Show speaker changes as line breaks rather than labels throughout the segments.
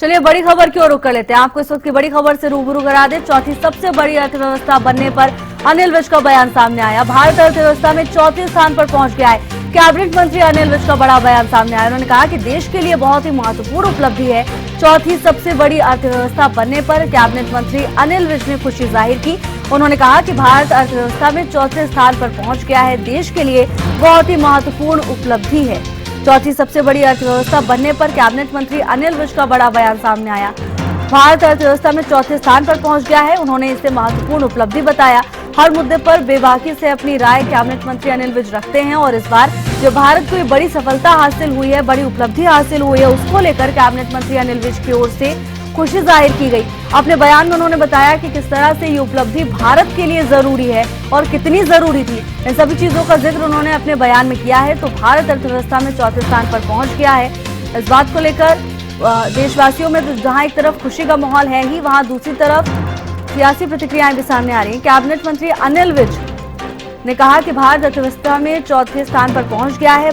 चलिए बड़ी खबर की ओर रुख कर लेते हैं। आपको इस वक्त की बड़ी खबर से रूबरू करा दे। चौथी सबसे बड़ी अर्थव्यवस्था बनने पर अनिल विज का बयान सामने आया। भारत अर्थव्यवस्था में चौथे स्थान पर पहुंच गया है। कैबिनेट मंत्री अनिल विज का बड़ा बयान सामने आया। उन्होंने कहा कि देश के लिए बहुत ही महत्वपूर्ण उपलब्धि है चौथी सबसे बड़ी अर्थव्यवस्था बनने पर। कैबिनेट मंत्री अनिल विज ने खुशी जाहिर की। उन्होंने कहा कि भारत अर्थव्यवस्था में चौथे स्थान पर पहुंच गया है, देश के लिए बहुत ही महत्वपूर्ण उपलब्धि है। चौथी सबसे बड़ी अर्थव्यवस्था बनने पर कैबिनेट मंत्री अनिल विज का बड़ा बयान सामने आया। भारत अर्थव्यवस्था में चौथे स्थान पर पहुंच गया है, उन्होंने इसे महत्वपूर्ण उपलब्धि बताया। हर मुद्दे पर बेबाकी से अपनी राय कैबिनेट मंत्री अनिल विज रखते हैं और इस बार जो भारत को ये बड़ी सफलता हासिल हुई है, बड़ी उपलब्धि हासिल हुई है, उसको लेकर कैबिनेट मंत्री अनिल विज की ओर से खुशी जाहिर की गई। अपने बयान में उन्होंने बताया कि किस तरह से ये उपलब्धि भारत के लिए जरूरी है और कितनी जरूरी थी। इन सभी चीजों का जिक्र उन्होंने अपने बयान में किया है। तो भारत अर्थव्यवस्था में चौथे स्थान पर पहुंच गया है। इस बात को लेकर देशवासियों में तो जहां एक तरफ खुशी का माहौल है ही, वहां दूसरी तरफ सियासी प्रतिक्रियाएं भी सामने आ रही है। कैबिनेट मंत्री अनिल विज ने कहा कि भारत अर्थव्यवस्था में चौथे स्थान पर पहुंच गया है।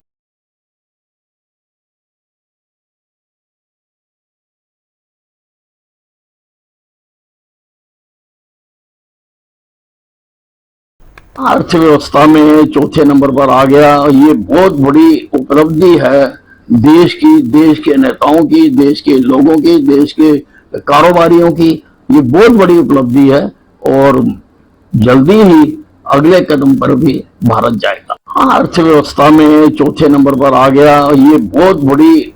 अर्थव्यवस्था में चौथे नंबर पर आ गया। ये बहुत बड़ी उपलब्धि है देश की, देश के नेताओं की, देश के लोगों की, देश के कारोबारियों की। ये बहुत बड़ी उपलब्धि है और जल्दी ही अगले कदम पर भी भारत जाएगा। अर्थव्यवस्था में चौथे नंबर पर आ गया। ये बहुत बड़ी